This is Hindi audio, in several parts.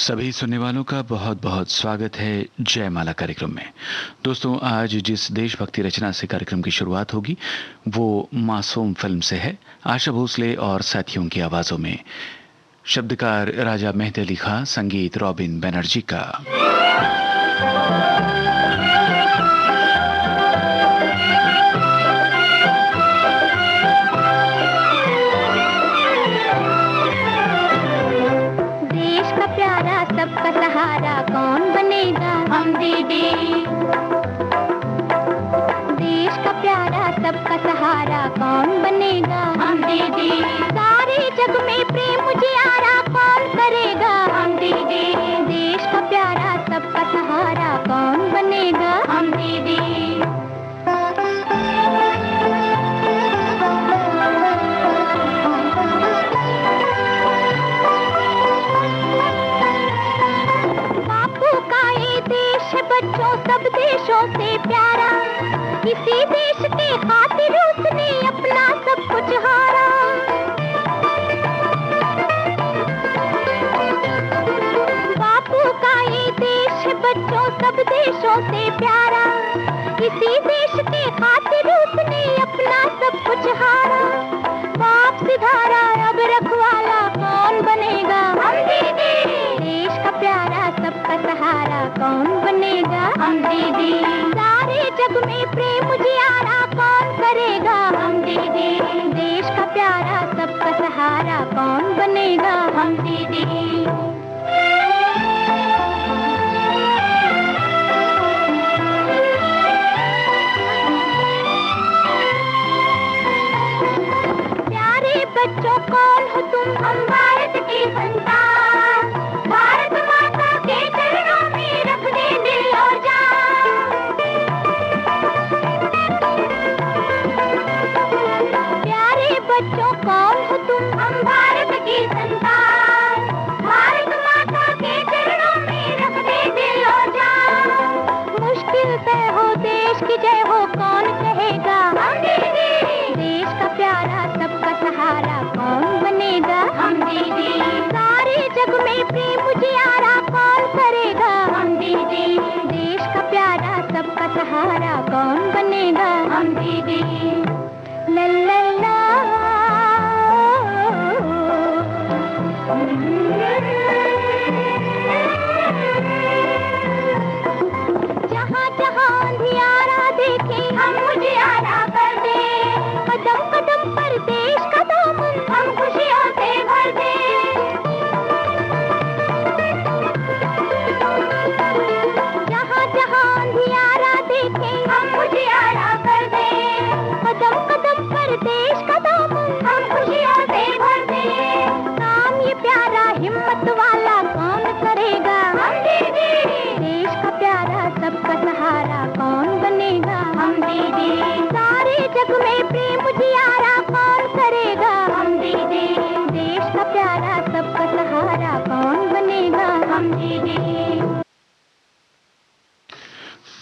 सभी सुनने वालों का बहुत बहुत स्वागत है जयमाला कार्यक्रम में। दोस्तों, आज जिस देशभक्ति रचना से कार्यक्रम की शुरुआत होगी वो मासूम फिल्म से है, आशा भोसले और साथियों की आवाज़ों में। शब्दकार राजा मेहदी अली खां, संगीत रॉबिन बनर्जी का। सबका सहारा कौन बनेगा? हम दीदी। देश का प्यारा सबका सहारा कौन बनेगा? हम दीदी। सारे जग में प्रेम उजियारा कौन करेगा? हम दीदी। देश का प्यारा सबका सहारा कौन बनेगा? हम दीदी। बच्चों सब देशों से प्यारा, किसी देश के खातिर उसने अपना सब कुछ हारा। बापू का ये देश बच्चों सब देशों से प्यारा, किसी देश के खातिर उसने अपना सब कुछ हारा। बाप सिधारा अब रखवाला कौन बनेगा? हम दीदी। देश का प्यारा सबका सहारा कौन बनेगा? हम दीदी। सारे जग में प्रेम उजियारा कौन करेगा? हम दीदी। देश का प्यारा सबका सहारा कौन बनेगा? हम दीदी। बच्चों कौन हो तुम? हम भारत की संतान, भारत माता के चरणों में रख दे दिल और जान। प्यारे बच्चों कौन हो तुम? हम भारत की संतान, भारत माता के चरणों में रख दे दिल और जान। मुश्किल तय हो देश की जय हो कौन कहेगा? हम दीदी। देश का प्यारा सबका सहारा कौन बनेगा? हम दीदी। सारे जग में प्रेम उजियारा कौन करेगा? हम दीदी। देश का प्यारा सबका सहारा कौन बनेगा? हम दीदी। ला ला ला। जहाँ जहाँ अंधियारा देखे हम उजियारा कर दे, कदम कदम पर देश का दामन हम खुशियों से भर दे। जहाँ जहाँ अंधियारा देखे हम उजियारा कर दे, कदम कदम पर देश का दामन हम खुशियों से भर दे। काम ये प्यारा हिम्मत वाला कौन करेगा? हम दीदी। देश का प्यारा सबका सहारा कौन बनेगा? हम दीदी। सारे जग में प्रेम उजियारा कौन करेगा? हम दीदी। देश का प्यारा सबका सहारा कौन बनेगा? हम दीदी।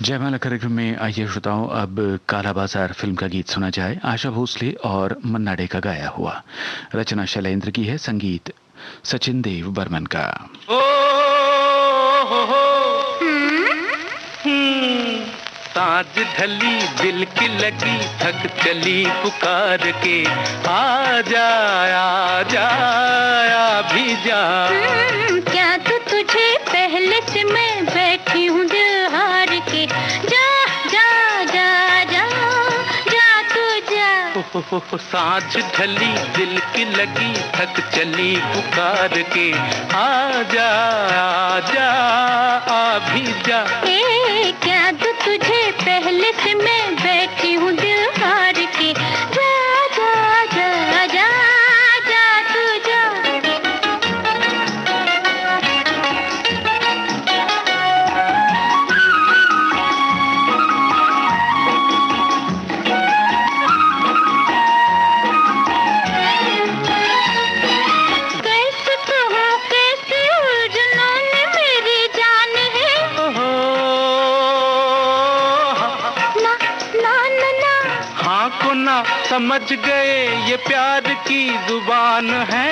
जयमाला कार्यक्रम में आइए श्रोताओं, अब काला बाजार फिल्म का गीत सुना जाए। आशा भोसले और मन्ना डे का गाया हुआ। रचना शैलेंद्र की है, संगीत सचिन देव बर्मन का। सांझ ढली दिल की लगी थक चली पुकार के, आ जा आ जा आ भी जा। क्या तो तुझे पहले से मैं बैठी हूँ दिल हार के, जा जा जा जा जा तू जा। सांझ ढली दिल की लगी थक चली पुकार के, आ जा आ भी जा। क्या तो तुझे पहले से मैं बैठी हूँ दिल हार के, जा जा जा जा जा तू जा। कैसे कहूँ कैसे उलझनों में मेरी जान है। ना समझ गए ये प्यार की जुबान है।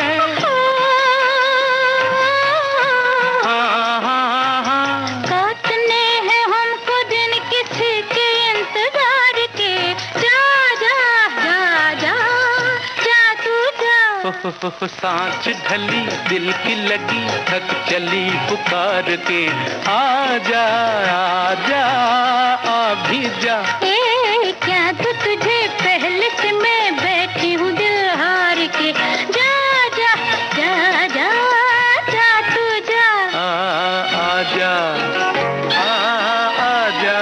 सांझ ढली दिल की लगी थक चली पुकार के आजा आजा आ भी जा। क्या तो तुझे पहले से मैं बैठी हूँ दिल हार के, जा जा जा जा जा तू जा। आजा आजा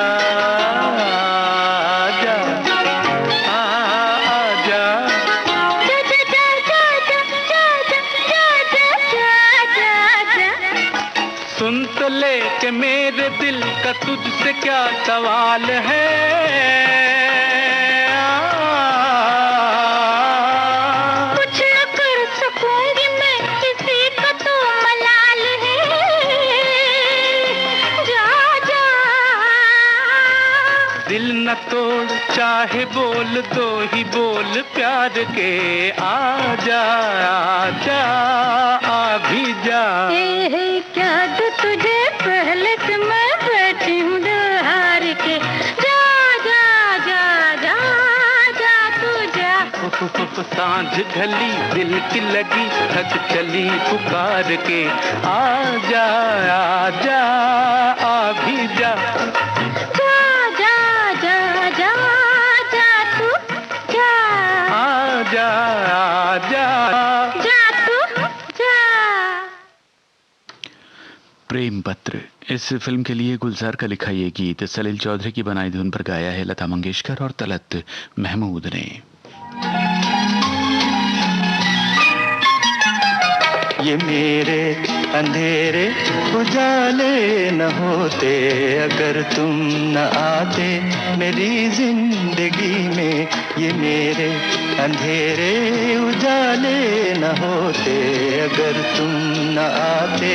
आजा सुन तो ले के मेरे दिल का तुझसे क्या सवाल है। कुछ न कर सकूंगी मैं किसी का तो मलाल है, जा जा। दिल न तोड़ चाहे बोल दो ही बोल प्यार के आजा आजा आ भी जा। क्या तो तुझे पहले से मैं बैठी हूँ दिल हार के, जा जा जा जा जा तू जा। सांझ ढली दिल की लगी थक चली पुकार के आजा आजा आ भी जा। जा जा जा जा जा तू जा। आजा आजा जा तू जा। प्रेम पत्र, इस फिल्म के लिए गुलजार का लिखा ये गीत सलील चौधरी की बनाई धुन पर गाया है लता मंगेशकर और तलत महमूद ने। ये मेरे अंधेरे उजाले न होते अगर तुम न आते मेरी जिंदगी में। ये मेरे अंधेरे उजाले न होते अगर तुम न आते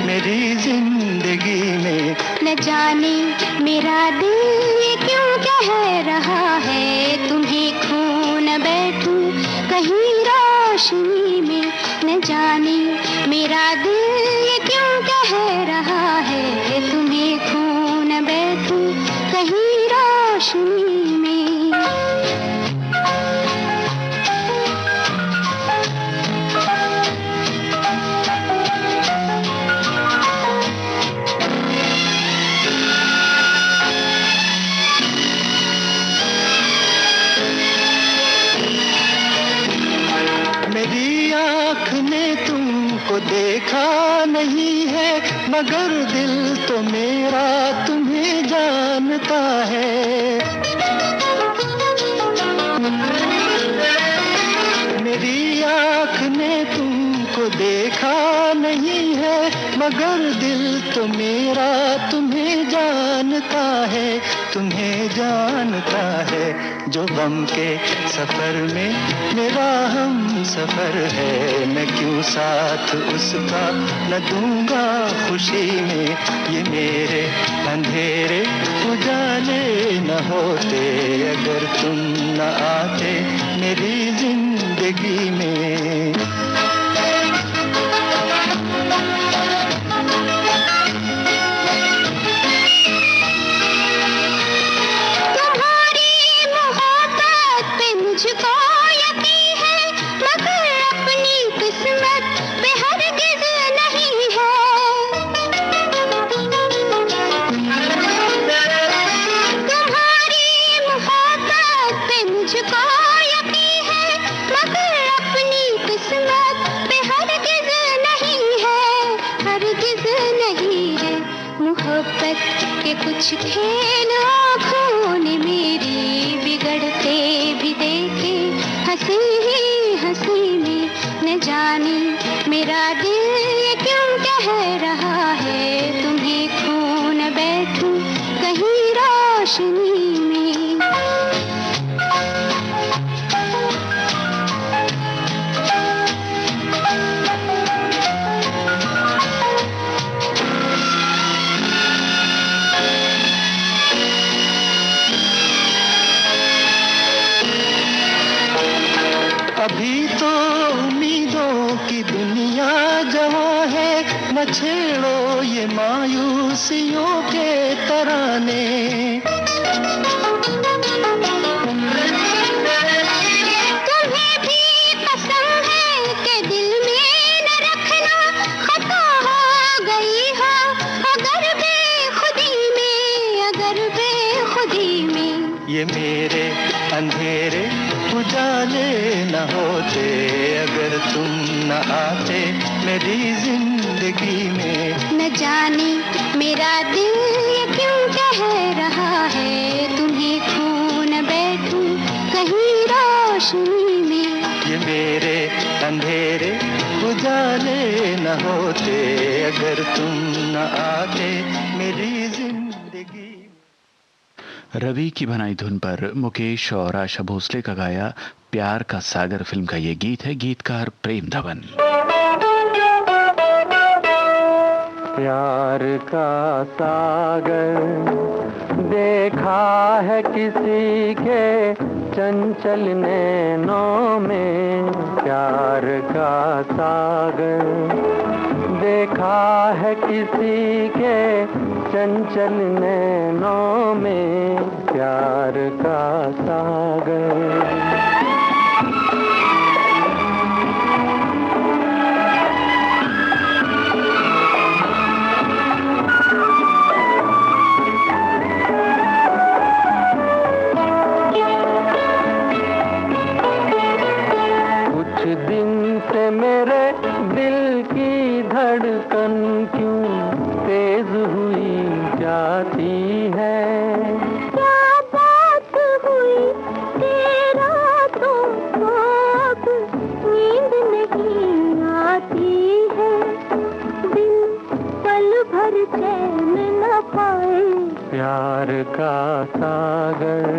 मेरी जिंदगी में। न जाने मेरा दिल ये क्यों कह रहा है तुम्हें खो न बैठूं कहीं रोशनी में। न जाने मेरा दिल ये क्यों कह रहा है तुम्हें खो न बैठूं कहीं रोशनी में। मेरी आँख ने तुमको देखा नहीं है मगर दिल तो मेरा तुम्हें जानता है। मेरी आँख ने तुमको देखा नहीं है मगर दिल तो मेरा तुम्हें जानता है, तुम्हें जानता है। जो गम के सफर में मेरा हम सफर है मैं क्यों साथ उसका न दूंगा खुशी में। ये मेरे अंधेरे उजाले न होते अगर तुम न आते मेरी जिंदगी में। मुझको यकीन है मगर अपनी किस्मत पे हरगिज़ नहीं है। तुम्हारी मोहब्बत पे मुझको यकीन है मगर अपनी किस्मत पे हरगिज़ नहीं है, हरगिज़ नहीं है। मोहब्बत के कुछ खेल आँखों ने मेरी बिगड़ते भी देखे हंसी ही हंसी में। न जाने मेरा दिल ये क्यों कह रहा है तुम्हें खो न बैठूं कहीं रोशनी में। अभी तो उम्मीदों की दुनिया जवां है न छेड़ो ये मायूसियों के तराने। तुम्हें भी पसंद है कि दिल ये मेरे अंधेरे उजाले न होते, अगर तुम न आते मेरी जिंदगी में। न जाने मेरा दिल ये क्यों कह रहा है, तुम्हें खो न बैठूं कहीं रोशनी में। ये मेरे अंधेरे उजाले न होते, अगर तुम न आते मेरी जिंदगी। रवि की बनाई धुन पर मुकेश और आशा भोसले का गाया प्यार का सागर फिल्म का ये गीत है, गीतकार प्रेम धवन। प्यार का सागर देखा है किसी के चंचल नैनों में, प्यार का सागर देखा है किसी के चंचल नैनों में, प्यार का सागर। दिन से मेरे दिल की धड़कन क्यों तेज हुई जाती है, क्या बात हुई तेरा तो अब नींद नहीं आती है, दिल पल भर चैन न पाए, प्यार का सागर।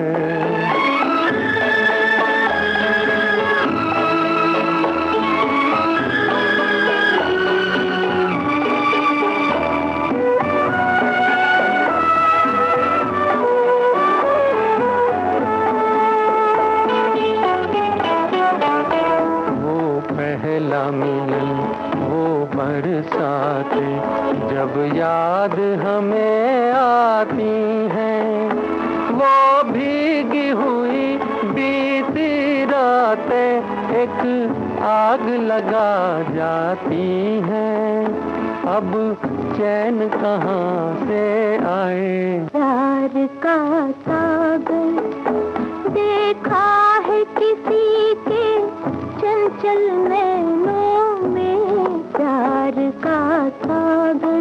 पहला मिलन वो बरसाते जब याद हमें आती हैं, वो भीगी हुई बीती रातें एक आग लगा जाती हैं, अब चैन कहाँ से आए। प्यार का सागर देखा है किसी के चंचल नैनों में, प्यार का सागर।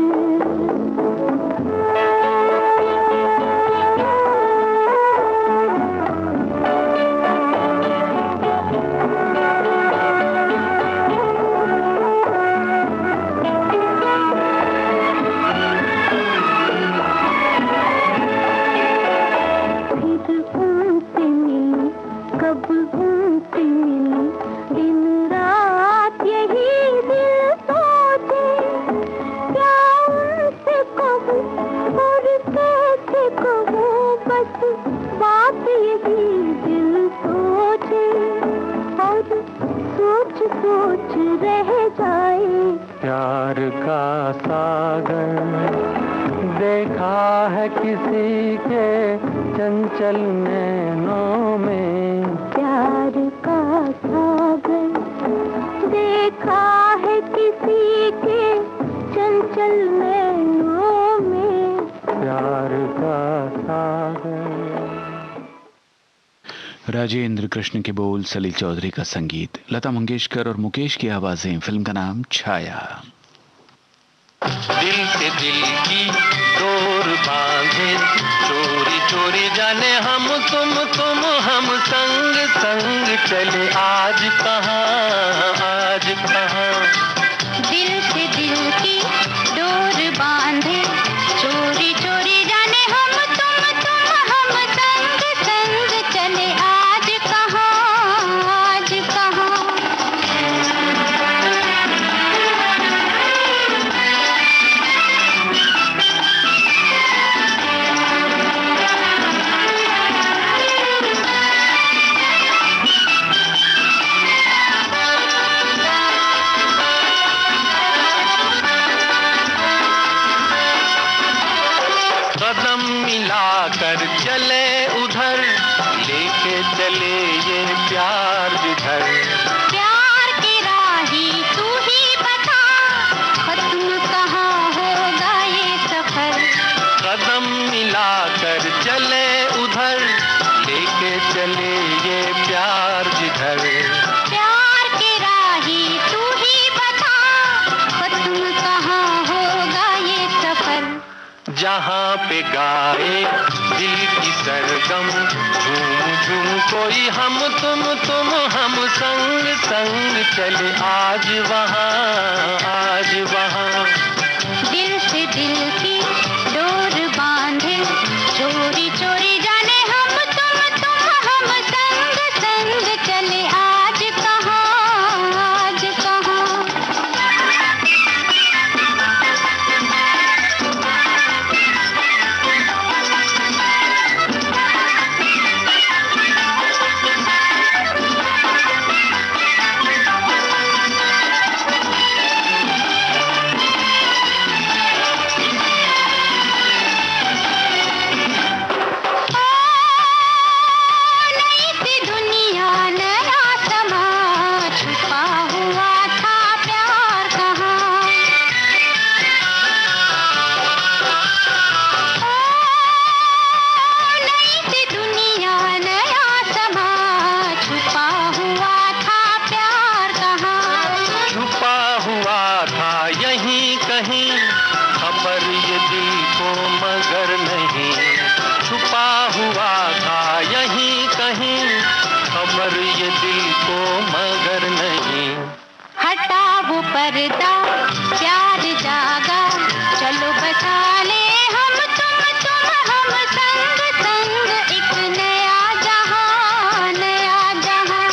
प्यार का सागर देखा है किसी के चंचल नैनों में, प्यार का सागर देखा है किसी के चंचल नैनों में, प्यार का सागर। राजेंद्र कृष्ण के बोल, सलील चौधरी का संगीत, लता मंगेशकर और मुकेश की आवाजें, फिल्म का नाम छाया। दिल से दिल की डोर बांधे, चोरी चोरी जाने हम तुम हम संग संग चले, आज कहाँ आज कहाँ। दिल से दिल की डोर बांधे, चोरी चोरी जाने हम तुम हम संग संग चले, आज कहाँ आज कहाँ। कदम मिलाकर चले उधर, लेके चले ये प्यार जिधर। प्यार की राही तू ही बता, खत्म कहाँ होगा ये सफर। कदम मिलाकर चले उधर, चले ये प्यार जिधर। प्यार के राही तू ही बता, तुम कहाँ होगा ये सफर। जहाँ पे गाए दिल की सरगम, झूम झूम कोई हम तुम हम संग संग चले आज वहाँ, आज वहाँ। दिल से दिल की डोर बांधे, चोरी चोरी जाने हम तुम हम संग संग चले आज कहाँ, आज कहाँ। पर्दा प्यार जागा, चलो बसा ले हम तुम हम संग संग एक नया जहां, नया जहां।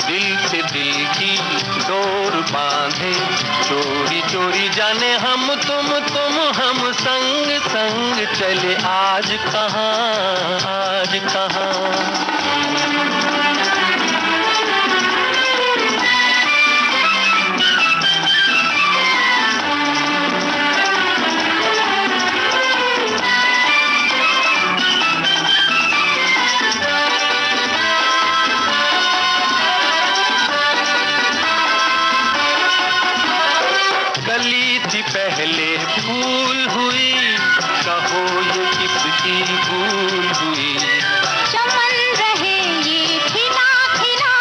दिल से दिल की डोर बांधे, चोरी चोरी जाने हम तुम हम संग संग चले आज कहाँ, आज कहाँ। पहले फूल हुई, कहो ये किसकी भूल हुई। चमन रहे ये खिला खिला,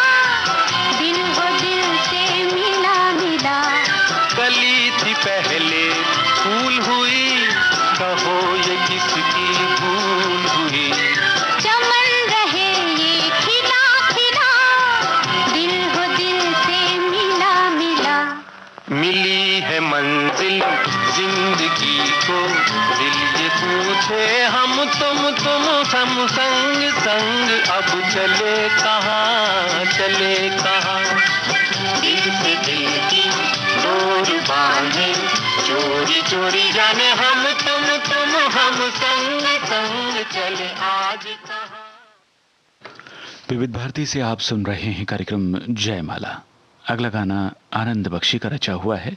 दिल वो दिल से मिला मिला। कली थी पहले फूल हुई, कहो ये किसकी भूल हुई। चमन रहे ये खिला खिला, दिल वो दिल से मिला मिला। मिली है मंजिल जिंदगी को, दिल ये पूछे हम तुम हम संग संग अब चले कहाँ, चले कहाँ। दिल से दिल की डोर बांधे, चोरी चोरी जाने हम तुम हम संग संग चले आज कहाँ। विविध भारती से आप सुन रहे हैं कार्यक्रम जयमाला। अगला गाना आनंद बख्शी का रचा हुआ है,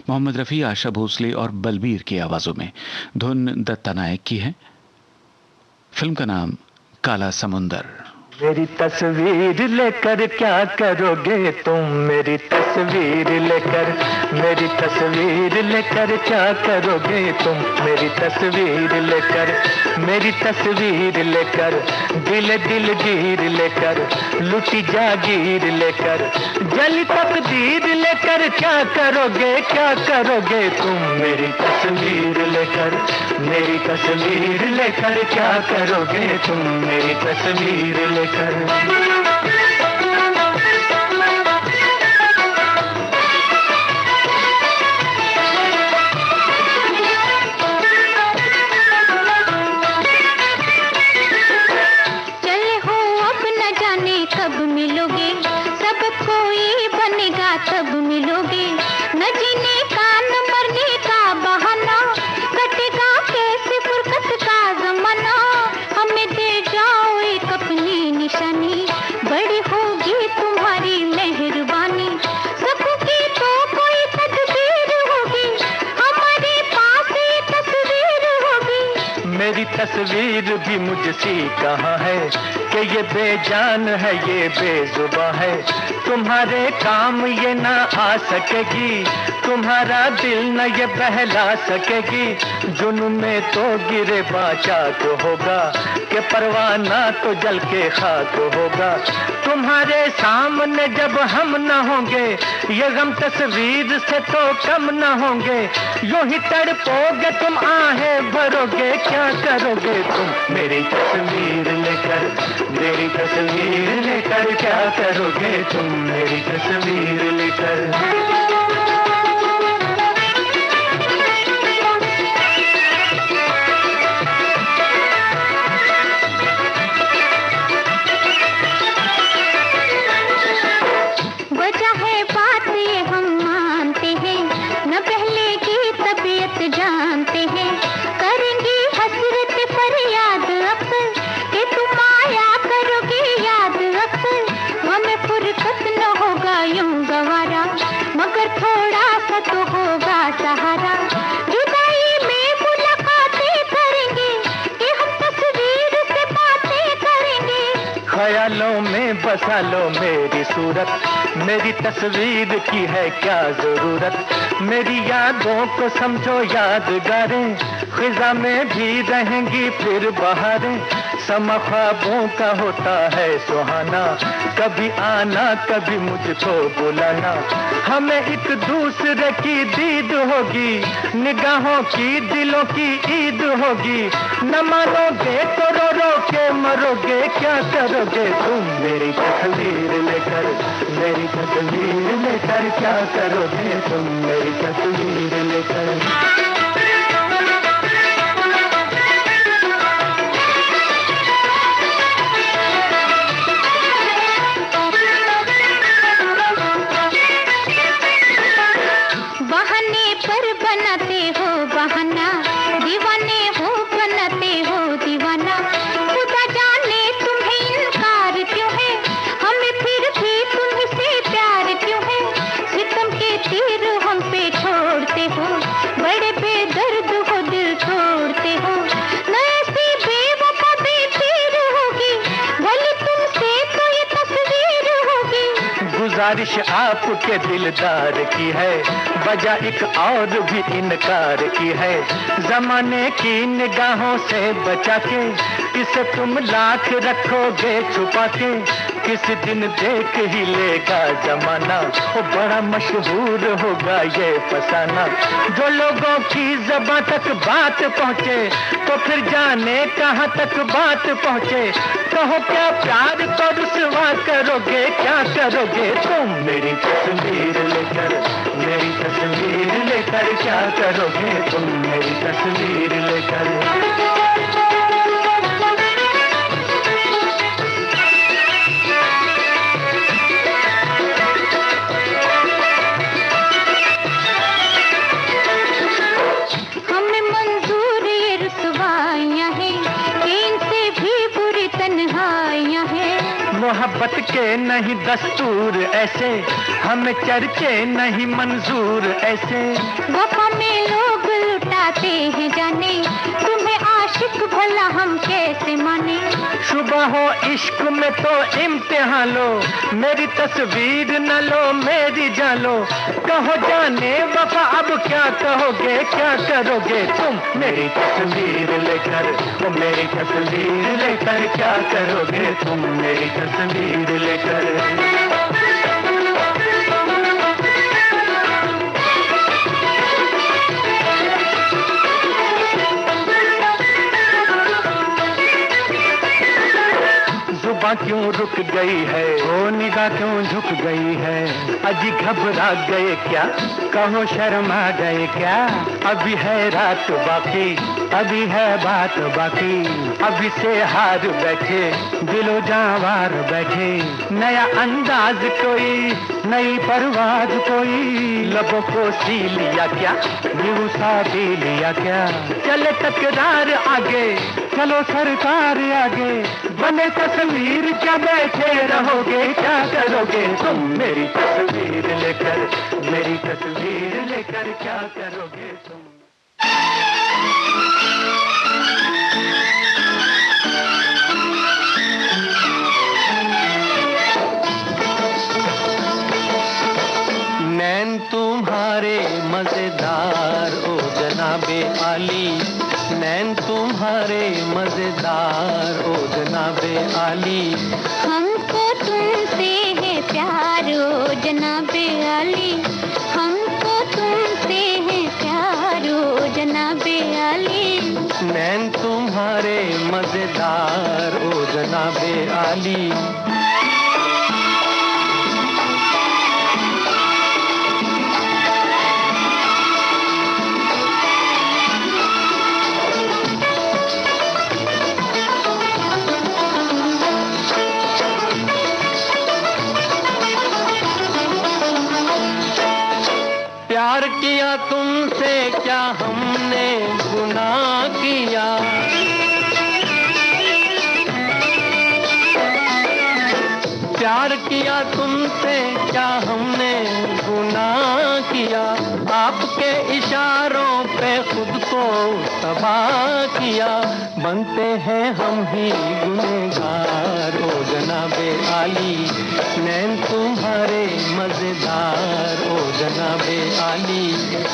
मोहम्मद रफ़ी, आशा भोसले और बलबीर की आवाज़ों में। धुन दत्ता नायक की है। फिल्म का नाम काला समुंदर। मेरी तस्वीर लेकर क्या करोगे तुम, मेरी तस्वीर लेकर, मेरी तस्वीर लेकर क्या करोगे तुम, मेरी तस्वीर लेकर, मेरी तस्वीर लेकर, दिल दिल गिर लेकर, लुटी जागीर लेकर, जली तकदीर लेकर क्या करोगे, क्या करोगे तुम, मेरी तस्वीर लेकर, मेरी तस्वीर लेकर क्या करोगे तुम, मेरी तस्वीर लेकर। चले हो अब न जाने कब मिलोगे, सब कोई बनेगा तब मिलोगे। न जीने का न मरने का बहाना, कटेगा कैसे फुर्सत का जमाना। हमें दे जाओ एक अपनी निशानी, बड़ी होगी तुम्हारी मेहरबानी। सबकी तो कोई तकदीर होगी, हमारे पास ये तस्वीर होगी। मेरी तस्वीर भी मुझसी कहाँ है, कि ये बेजान है ये बेजुबां है। तुम्हारे काम ये ना आ सकेगी, तुम्हारा दिल न ये बहला सकेगी, जुनून में तो गिरे बाचाक होगा, कि परवाना तो जल के खाक होगा। तुम्हारे सामने जब हम न होंगे, ये गम तस्वीर से तो कम न होंगे। यूं ही तड़पोगे तुम, आहें भरोगे, क्या करोगे तुम मेरी तस्वीर लेकर, मेरी तस्वीर लेकर क्या करोगे तुम मेरी तस्वीर लेकर। जानते हैं करेंगे हसरत फरियाद अक्सर, कि तुम आया करोगे याद अक्सर। हमें फुर्सत न होगा यूं गवारा, मगर थोड़ा सा तो होगा सहारा। जुदाई में मुलाकातें करेंगे, कि हम तस्वीर से बातें करेंगे। ख्यालों में बसा लो मेरी सूरत, मेरी तस्वीर की है क्या जरूरत। मेरी यादों को समझो यादगारें, खिजा में भी रहेंगी फिर बहारें। समा ख्वाबों का होता है सुहाना, कभी आना कभी मुझको बुलाना। हमें एक दूसरे की दीद होगी, निगाहों की दिलों की ईद होगी। न मानोगे तो रो रो के मरोगे, क्या करोगे तुम मेरी तस्वीर लेकर, मेरी तस्वीर लेकर क्या करोगे तुम मेरी तस्वीर लेकर। बहाने पर बनाते हो बहाना, दीवाने हो बनाते हो दीवाना। खुदा जाने तुम्हें इनकार क्यों है, हमें फिर भी तुमसे प्यार क्यों है। सितम के तीर हम पे छोड़ते हो, बड़े बेदर्द हो दिल छोड़ते हो। न ऐसी बेवफा बेपीर होगी, भले तुमसे तो ये तस्वीर होगी। गुजारिश आपके दिलदार की है, वजह एक और भी इनकार की है। जमाने की निगाहों से बचा के, इसे तुम लाख रखोगे छुपा के। किसी दिन देख ही लेगा जमाना, वो बड़ा मशहूर होगा ये फसाना। जो लोगों की ज़बां तक बात पहुँचे, तो फिर जाने कहाँ तक बात पहुँचे। कहो क्या प्यार को रुसवा करोगे, क्या करोगे तुम मेरी तस्वीर लेकर, मेरी तस्वीर लेकर क्या करोगे तुम मेरी तस्वीर लेकर। हमें मंजूर ये रुसवाइयाँ हैं, कि इनसे भी बुरी तन्हाइयाँ हैं। मोहब्बत के नहीं दस्तूर ऐसे, हमें चर्चे नहीं मंजूर ऐसे। वफा में लोग लुटाते हैं जाने, तुम्हें आशिक भला हम कैसे माने। सुबह हो इश्क में तो इम्तिहान लो, मेरी तस्वीर न लो मेरी जान लो। कहो जाने वफा अब क्या कहोगे, क्या करोगे तुम मेरी तस्वीर लेकर, ओ मेरी तस्वीर लेकर क्या करोगे तुम मेरी तस्वीर लेकर। जुबां क्यों रुक गई है, ओ निगाह क्यों झुक गई है। अजी घबरा गए क्या, कहो शर्मा गए क्या। अभी है रात बाकी, अभी है बात बाकी। अभी से हार बैठे दिलो जावार बैठे। नया अंदाज कोई, नई परवाज कोई। लबों को सी लिया क्या, न्यू सा पी लिया क्या। चले तकरार आगे, चलो सरकार आगे। बने तस्वीर क्या बैठे रहोगे, क्या करोगे तुम मेरी तस्वीर लेकर, मेरी तस्वीर लेकर क्या करोगे तुम। नैन तुम्हारे आली, नैन तुम्हारे मजेदार ओ जनाबे आली। हमको तुमसे है प्यार ओ जनाबे आली, हमको तुमसे है प्यार ओ जनाबे आली। नैन तुम्हारे मजेदार ओ जनाबे आली। प्यार किया तुमसे क्या हमने गुनाह किया, प्यार किया तुमसे क्या हमने गुनाह किया। आपके इशारों पे खुद को तबाह किया, बनते हैं हम ही गुनहगार ओ जनाबे आली। नैन तुम्हारे मजेदार ओ जनाबे आली।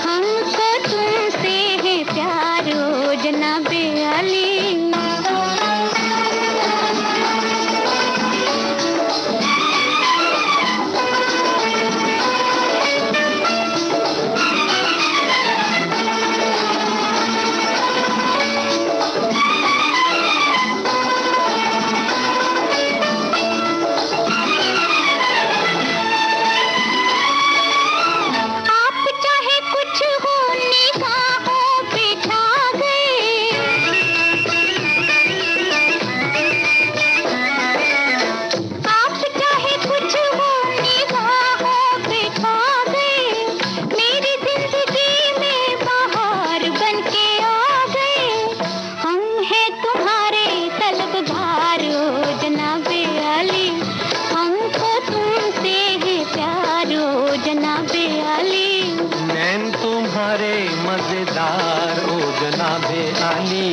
हमको तुमसे है प्यार ओ जनाबे आली। मजेदार ओ जनाबे आली।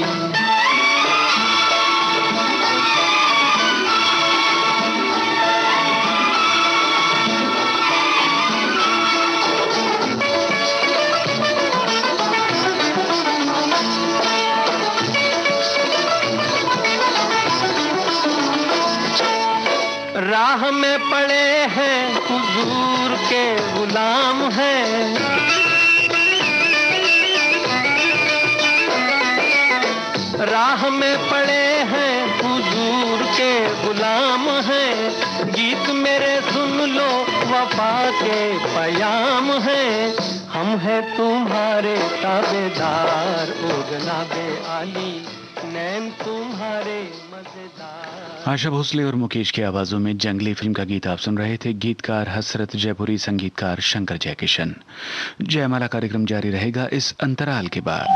राह में पड़े हैं हुजूर के गुलाम हैं, राह में पड़े हैं हुजूर के गुलाम हैं। गीत मेरे सुन लो वफा के पयाम हैं, हम हैं तुम्हारे ताबेदार ओ जनाबे आली। नैन तुम्हारे मजेदार। आशा भोसले और मुकेश की आवाजों में जंगली फिल्म का गीत आप सुन रहे थे। गीतकार हसरत जयपुरी, संगीतकार शंकर जयकिशन। जयमाला कार्यक्रम जारी रहेगा इस अंतराल के बाद।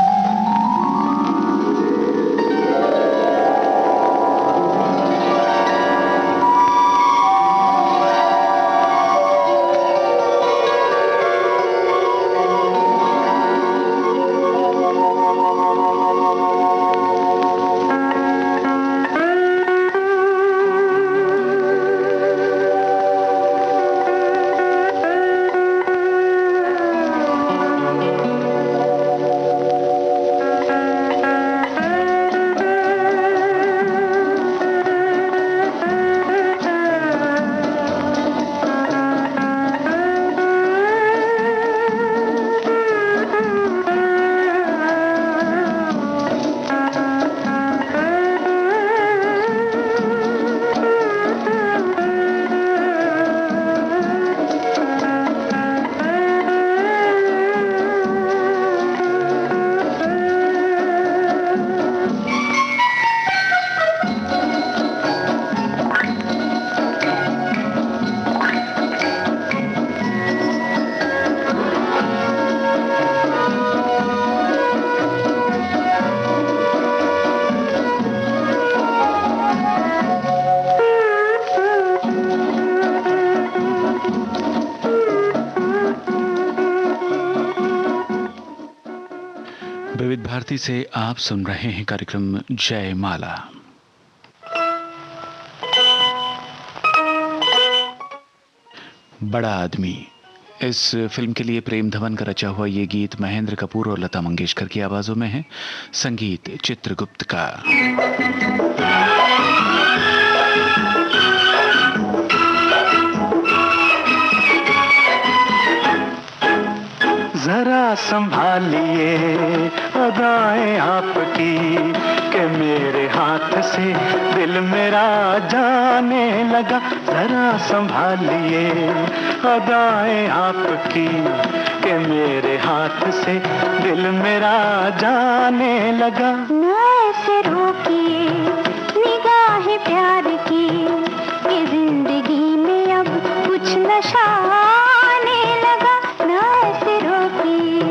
विविध भारती से आप सुन रहे हैं कार्यक्रम जयमाला। बड़ा आदमी, इस फिल्म के लिए प्रेम धवन का रचा हुआ ये गीत महेंद्र कपूर और लता मंगेशकर की आवाजों में है, संगीत चित्रगुप्त का। जरा संभालिए अदाएं आपकी कि मेरे हाथ से दिल मेरा जाने लगा। जरा संभालिए अदाएं आपकी कि मेरे हाथ से दिल मेरा जाने लगा। न से रोकिए निगाह प्यार की, ये जिंदगी में अब कुछ नशा आने लगा। न से रोकिए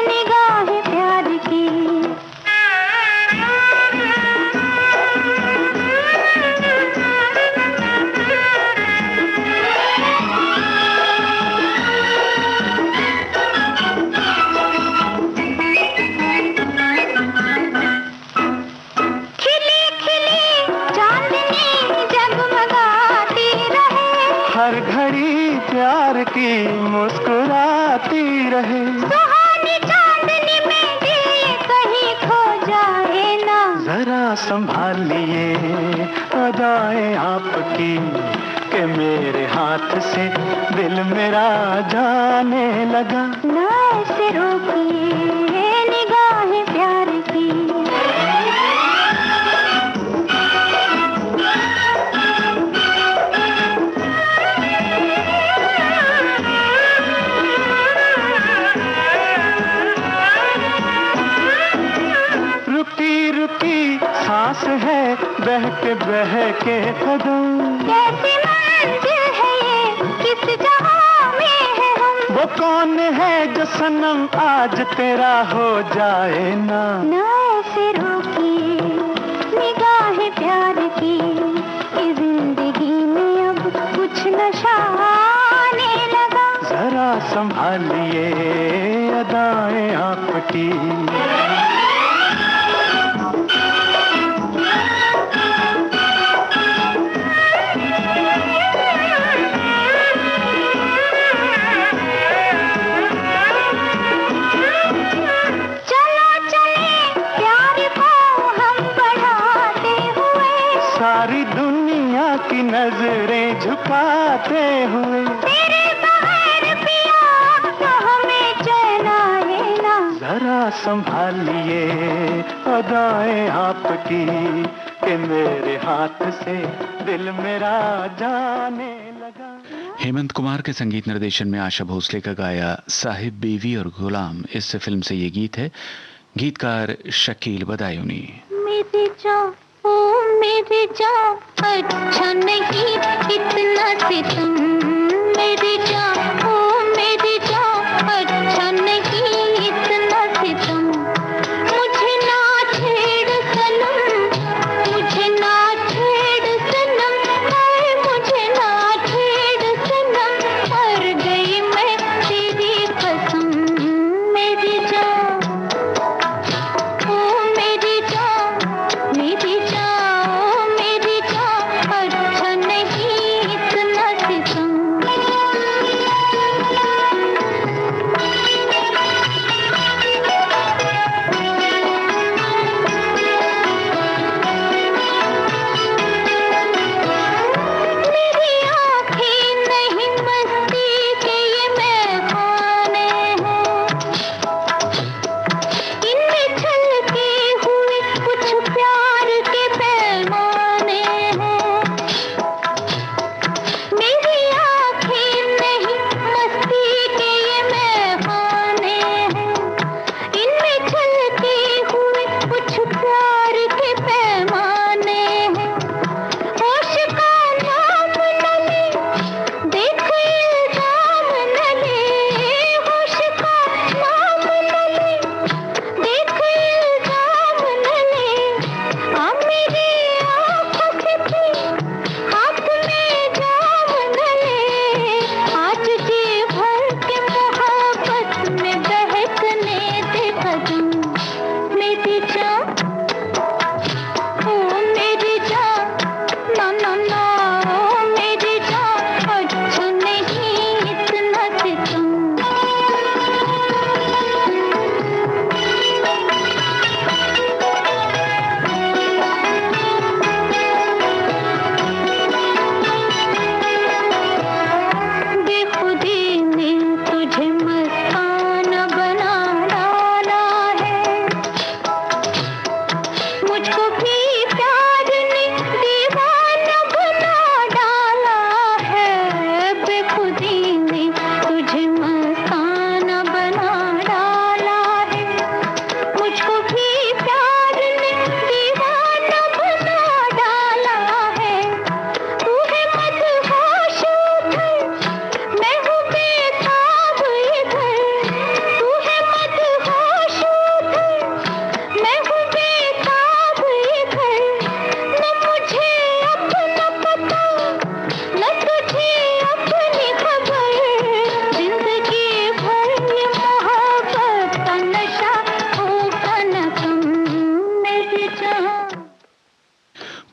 निगाह प्यार की। खिली खिली चांदनी जगमगाती रहे, हर घड़ी प्यार की मुस्कुराती रहे। सुहानी चांदनी में दिल कहीं खो जाए ना। जरा संभालिए अदाएं आपकी कि मेरे हाथ से दिल मेरा जाने लगा। न से रोकिए निगाह प्यार की। रुकी रुकी सांस है बहके बहके कदम। कैसी मंजिल है ये, किस जहां में है हम। वो कौन है जो सनम आज तेरा हो जाए ना। न से रोकिए निगाह प्यार की, ये जिंदगी में अब कुछ नशा आने लगा। जरा संभालिए अदाएं आपकी। चलो चले प्यार को हम बढ़ाते हुए, सारी दुनिया की नजरें झुकाते हुए। तेरे बगैर पिया तो हमें चैन आए ना। जरा संभालिए अदाएं आपकी कि मेरे हाथ से दिल मेरा जाने लगा। हेमंत कुमार के संगीत निर्देशन में आशा भोसले का गाया साहिब बीवी और गुलाम, इस फिल्म से ये गीत है, गीतकार शकील बदायूनी। मेरी जान ओ मेरी जान, अच्छा नहीं इतना सितम। मेरी जान ओ मेरी जान, अच्छा नहीं इतना सितम। मुझे ना छेड़ सनम, मुझे ना छेड़ सनम, हाय मुझे ना छेड़ सनम। मर गई मैं तेरी कसम। मेरी जान ओ मेरी जान, मेरी जान, मेरी जान, अच्छा नहीं इतना सितम।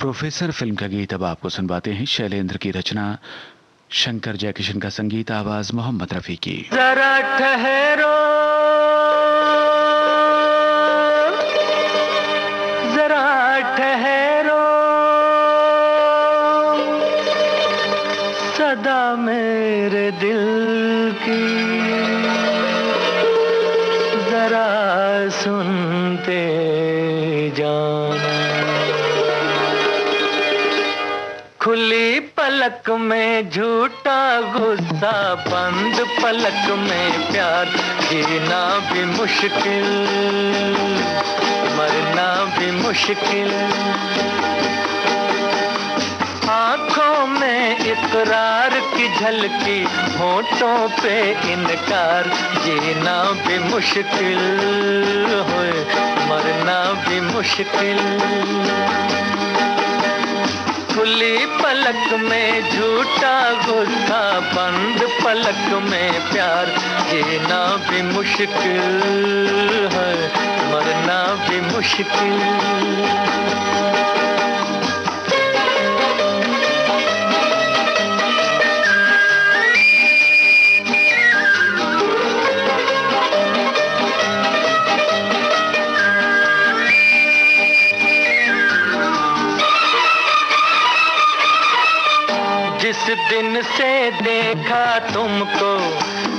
प्रोफेसर फिल्म का गीत अब आपको सुनवाते हैं। शैलेंद्र की रचना, शंकर जयकिशन का संगीत, आवाज मोहम्मद रफी की। जरा ठहरो, जरा ठहरो, सदा मेरे दिल की जरा सुनते जाना। खुली पलक में झूठा गुस्सा, बंद पलक में प्यार, जीना भी मुश्किल, मरना भी मुश्किल। आंखों में इकरार की झलकी, होठों पे इनकार, जीना भी मुश्किल, होए मरना भी मुश्किल। खुली पलक में झूठा गुस्सा, बंद पलक में प्यार, जीना भी मुश्किल है, मरना भी मुश्किल। जिस दिन से देखा तुमको,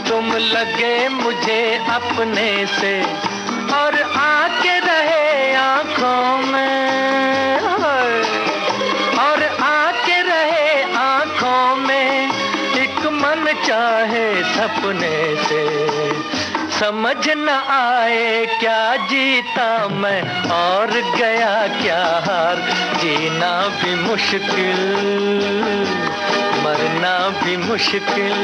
तुम लगे मुझे अपने से, और आके रहे आंखों में, और आके रहे आंखों में, एक मन चाहे सपने से। समझ न आए क्या जीता मैं और गया क्या हार, जीना भी मुश्किल, मरना भी मुश्किल।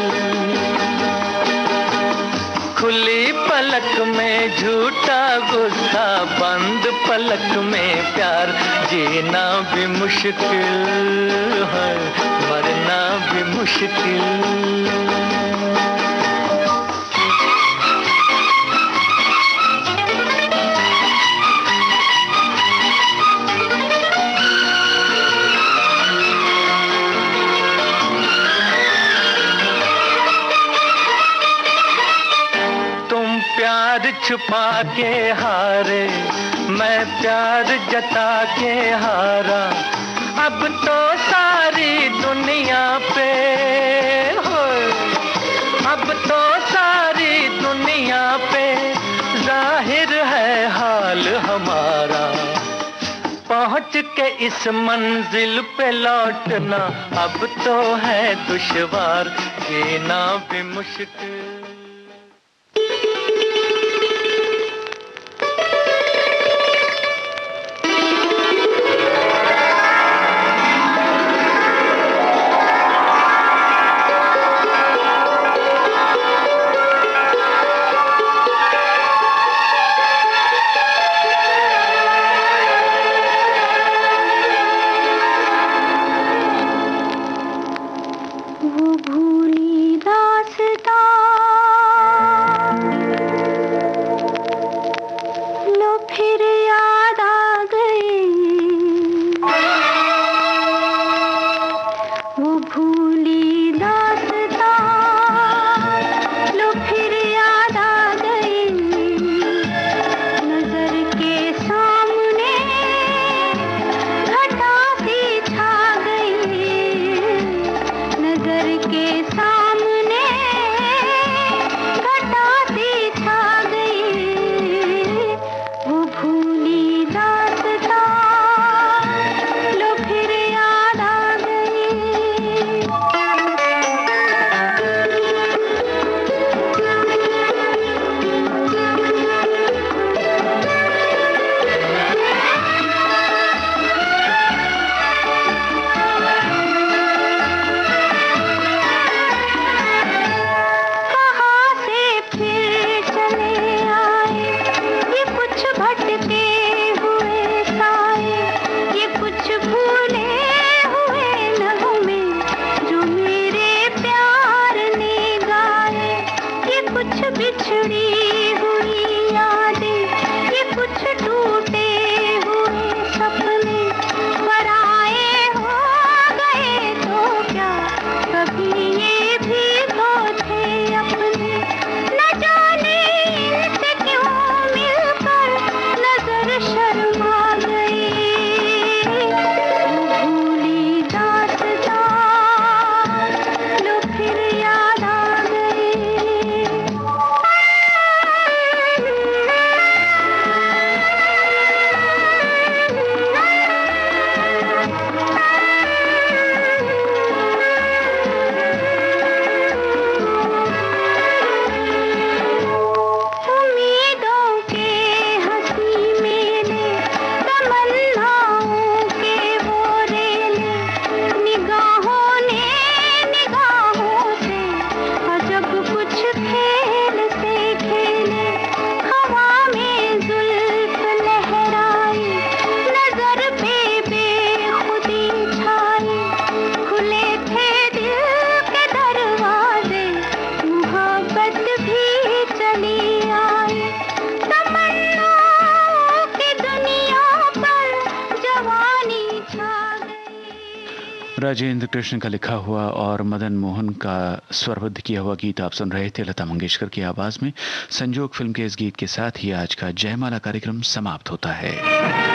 खुली पलक में झूठा गुस्सा, बंद पलक में प्यार, जीना भी मुश्किल है, मरना भी मुश्किल। छुपा के हारे, मैं प्यार जता के हारा, अब तो सारी दुनिया पे हो, अब तो सारी दुनिया पे जाहिर है हाल हमारा। पहुंच के इस मंजिल पे लौटना अब तो है दुश्वार, जीना भी मुश्किल। वो भूली दास्तां राजेंद्र कृष्ण का लिखा हुआ और मदन मोहन का स्वरबद्ध किया हुआ गीत आप सुन रहे थे लता मंगेशकर की आवाज में। संजोग फिल्म के इस गीत के साथ ही आज का जयमाला कार्यक्रम समाप्त होता है।